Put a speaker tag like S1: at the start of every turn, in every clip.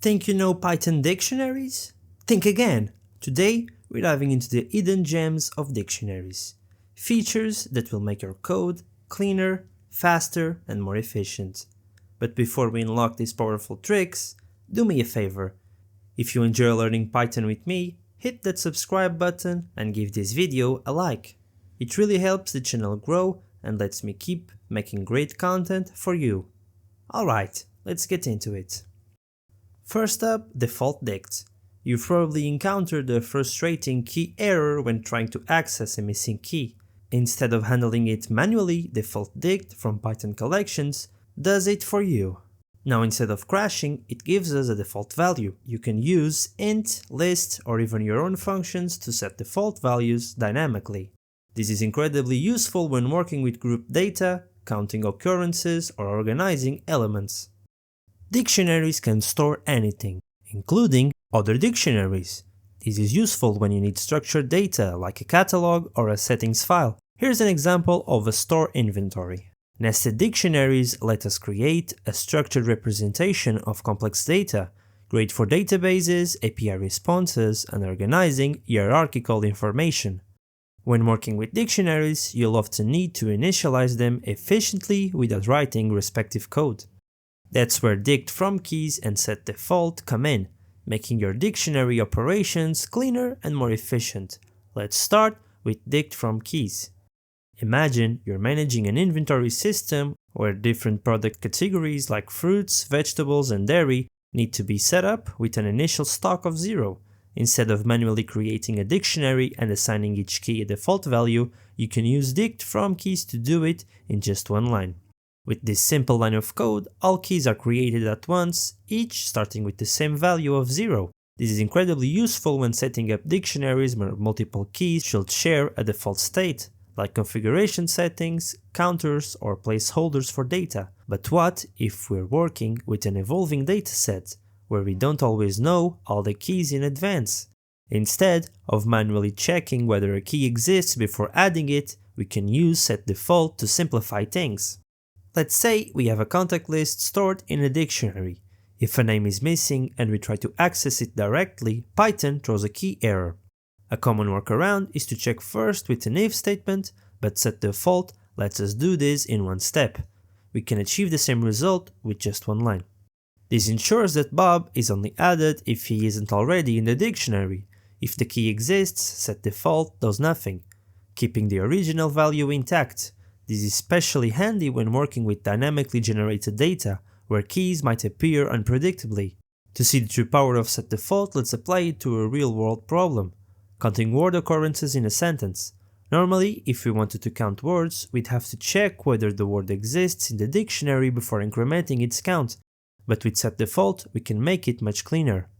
S1: Think you know Python dictionaries? Think again! Today, we're diving into the hidden gems of dictionaries. Features that will make your code cleaner, faster, and more efficient. But before we unlock these powerful tricks, do me a favor. If you enjoy learning Python with me, hit that subscribe button and give this video a like. It really helps the channel grow and lets me keep making great content for you. Alright, let's get into it. First up, defaultdict. You've probably encountered a frustrating key error when trying to access a missing key. Instead of handling it manually, defaultdict from Python collections does it for you. Now instead of crashing, it gives us a default value. You can use int, list, or even your own functions to set default values dynamically. This is incredibly useful when working with group data, counting occurrences, or organizing elements. Dictionaries can store anything, including other dictionaries. This is useful when you need structured data like a catalog or a settings file. Here's an example of a store inventory. Nested dictionaries let us create a structured representation of complex data, great for databases, API responses, and organizing hierarchical information. When working with dictionaries, you'll often need to initialize them efficiently without writing respective code. That's where dict from keys and setdefault come in, making your dictionary operations cleaner and more efficient. Let's start with dict from keys. Imagine you're managing an inventory system where different product categories like fruits, vegetables, and dairy need to be set up with an initial stock of 0. Instead of manually creating a dictionary and assigning each key a default value, you can use dict from keys to do it in just one line. With this simple line of code, all keys are created at once, each starting with the same value of 0. This is incredibly useful when setting up dictionaries where multiple keys should share a default state, like configuration settings, counters, or placeholders for data. But what if we're working with an evolving dataset, where we don't always know all the keys in advance? Instead of manually checking whether a key exists before adding it, we can use setdefault to simplify things. Let's say we have a contact list stored in a dictionary. If a name is missing and we try to access it directly, Python throws a key error. A common workaround is to check first with an if statement, but setdefault lets us do this in one step. We can achieve the same result with just one line. This ensures that Bob is only added if he isn't already in the dictionary. If the key exists, setdefault does nothing, keeping the original value intact. This is especially handy when working with dynamically generated data, where keys might appear unpredictably. To see the true power of setdefault, let's apply it to a real-world problem: counting word occurrences in a sentence. Normally, if we wanted to count words, we'd have to check whether the word exists in the dictionary before incrementing its count, but with setdefault, we can make it much cleaner.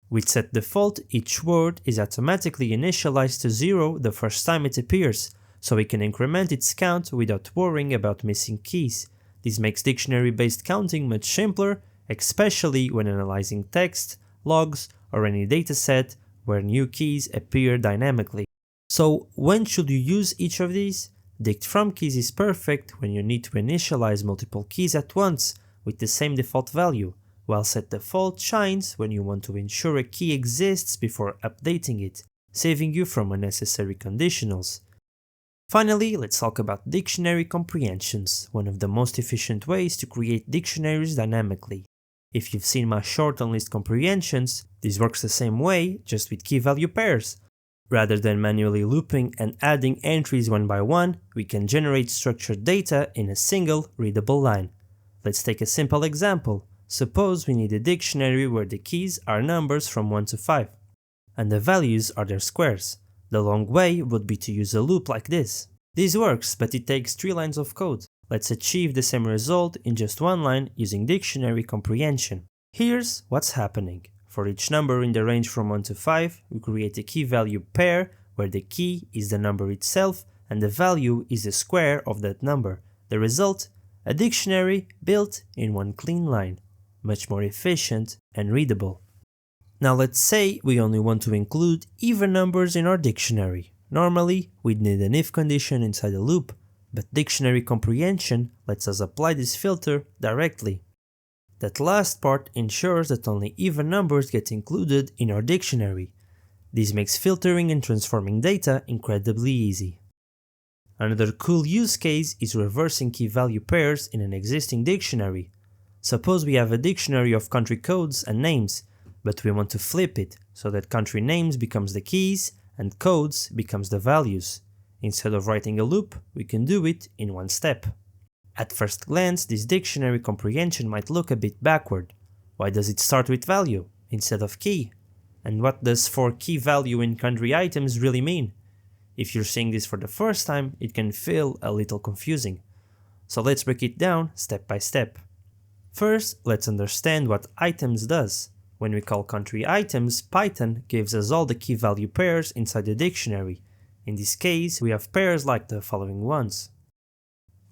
S1: With setdefault, each word is automatically initialized to 0 the first time it appears, so we can increment its count without worrying about missing keys. This makes dictionary-based counting much simpler, especially when analyzing text, logs, or any dataset where new keys appear dynamically. So when should you use each of these? Dict from keys is perfect when you need to initialize multiple keys at once with the same default value, while setdefault shines when you want to ensure a key exists before updating it, saving you from unnecessary conditionals. Finally, let's talk about dictionary comprehensions, one of the most efficient ways to create dictionaries dynamically. If you've seen my short-on list comprehensions, this works the same way, just with key-value pairs. Rather than manually looping and adding entries one by one, we can generate structured data in a single readable line. Let's take a simple example. Suppose we need a dictionary where the keys are numbers from 1 to 5, and the values are their squares. The long way would be to use a loop like this. This works, but it takes 3 lines of code. Let's achieve the same result in just one line using dictionary comprehension. Here's what's happening. For each number in the range from 1 to 5, we create a key-value pair where the key is the number itself and the value is the square of that number. The result? A dictionary built in one clean line. Much more efficient and readable. Now let's say we only want to include even numbers in our dictionary. Normally, we'd need an if condition inside a loop, but dictionary comprehension lets us apply this filter directly. That last part ensures that only even numbers get included in our dictionary. This makes filtering and transforming data incredibly easy. Another cool use case is reversing key value pairs in an existing dictionary. Suppose we have a dictionary of country codes and names, but we want to flip it so that country names becomes the keys and codes becomes the values. Instead of writing a loop, we can do it in one step. At first glance, this dictionary comprehension might look a bit backward. Why does it start with value instead of key? And what does for key value in country items really mean? If you're seeing this for the first time, it can feel a little confusing. So let's break it down step by step. First, let's understand what items does. When we call country items, Python gives us all the key value pairs inside the dictionary. In this case, we have pairs like the following ones.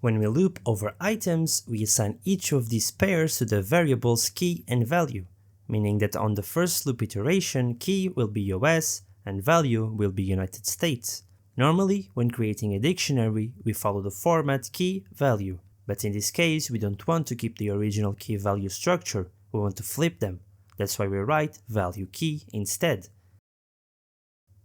S1: When we loop over items, we assign each of these pairs to the variables key and value, meaning that on the first loop iteration, key will be US and value will be United States. Normally, when creating a dictionary, we follow the format key-value, but in this case, we don't want to keep the original key-value structure, we want to flip them. That's why we write value key instead.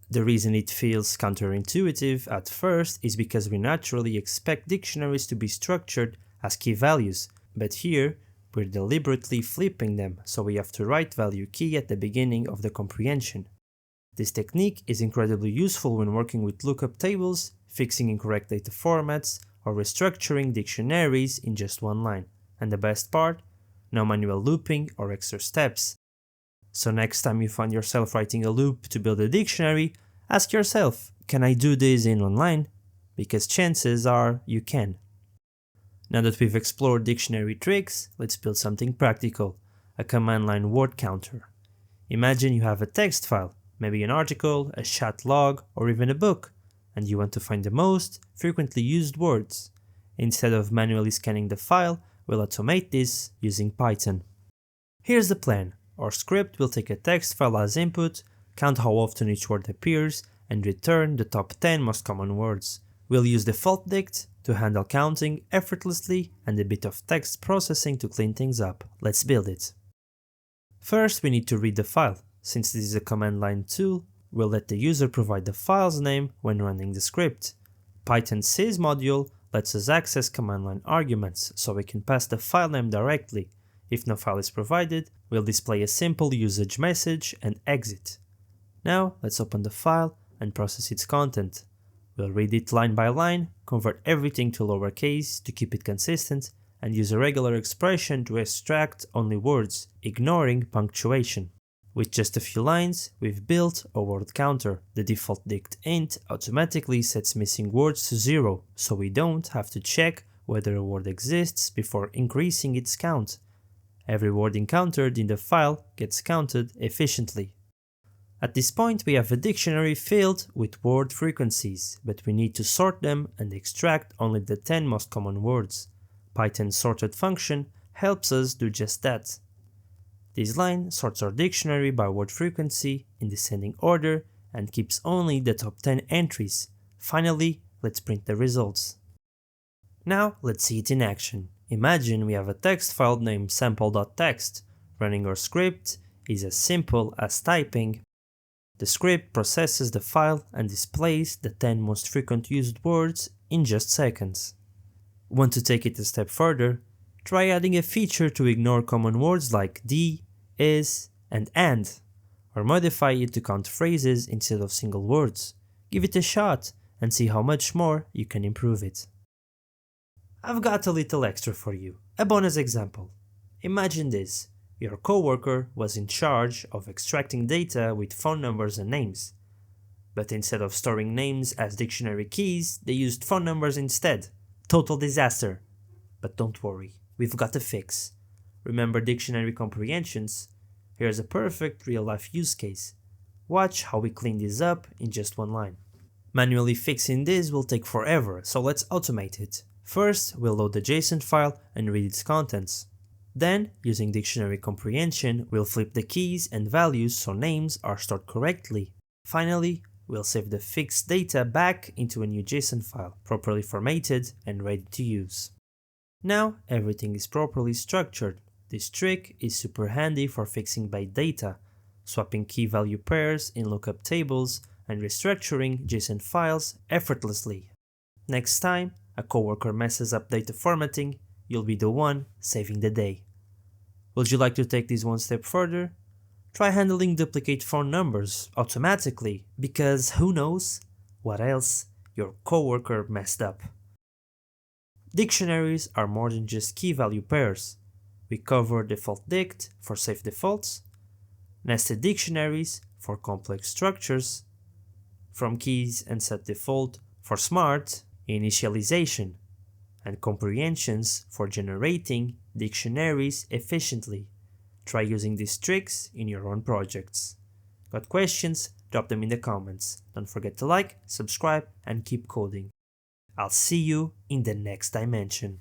S1: The reason it feels counterintuitive at first is because we naturally expect dictionaries to be structured as key values, but here we're deliberately flipping them, so we have to write value key at the beginning of the comprehension. This technique is incredibly useful when working with lookup tables, fixing incorrect data formats, or restructuring dictionaries in just one line. And the best part? No manual looping or extra steps. So next time you find yourself writing a loop to build a dictionary, ask yourself, can I do this in one line? Because chances are you can. Now that we've explored dictionary tricks, let's build something practical, a command line word counter. Imagine you have a text file, maybe an article, a chat log, or even a book, and you want to find the most frequently used words. Instead of manually scanning the file, we'll automate this using Python. Here's the plan. Our script will take a text file as input, count how often each word appears, and return the top 10 most common words. We'll use defaultdict to handle counting effortlessly and a bit of text processing to clean things up. Let's build it. First, we need to read the file. Since this is a command line tool, we'll let the user provide the file's name when running the script. Python's sys module lets us access command line arguments, so we can pass the file name directly. If no file is provided, we'll display a simple usage message and exit. Now, let's open the file and process its content. We'll read it line by line, convert everything to lowercase to keep it consistent, and use a regular expression to extract only words, ignoring punctuation. With just a few lines, we've built a word counter. The defaultdict int automatically sets missing words to 0, so we don't have to check whether a word exists before increasing its count. Every word encountered in the file gets counted efficiently. At this point, we have a dictionary filled with word frequencies, but we need to sort them and extract only the 10 most common words. Python's sorted function helps us do just that. This line sorts our dictionary by word frequency in descending order and keeps only the top 10 entries. Finally, let's print the results. Now, let's see it in action. Imagine we have a text file named sample.txt. Running our script is as simple as typing. The script processes the file and displays the 10 most frequent used words in just seconds. Want to take it a step further? Try adding a feature to ignore common words like the, is, and, or modify it to count phrases instead of single words. Give it a shot and see how much more you can improve it. I've got a little extra for you, a bonus example. Imagine this. Your coworker was in charge of extracting data with phone numbers and names. But instead of storing names as dictionary keys, they used phone numbers instead. Total disaster. But don't worry, we've got a fix. Remember dictionary comprehensions? Here's a perfect real-life use case. Watch how we clean this up in just one line. Manually fixing this will take forever, so let's automate it. First, we'll load the JSON file and read its contents. Then, using dictionary comprehension, we'll flip the keys and values so names are stored correctly. Finally, we'll save the fixed data back into a new JSON file, properly formatted and ready to use. Now, everything is properly structured. This trick is super handy for fixing byte data, swapping key value pairs in lookup tables, and restructuring JSON files effortlessly. Next time a coworker messes up data formatting, you'll be the one saving the day. Would you like to take this one step further? Try handling duplicate phone numbers automatically, because who knows what else your coworker messed up. Dictionaries are more than just key value pairs. We cover defaultdict for safe defaults, nested dictionaries for complex structures, from keys and setdefault for smart initialization, and comprehensions for generating dictionaries efficiently. Try using these tricks in your own projects. Got questions? Drop them in the comments. Don't forget to like, subscribe, and keep coding. I'll see you in the next dimension.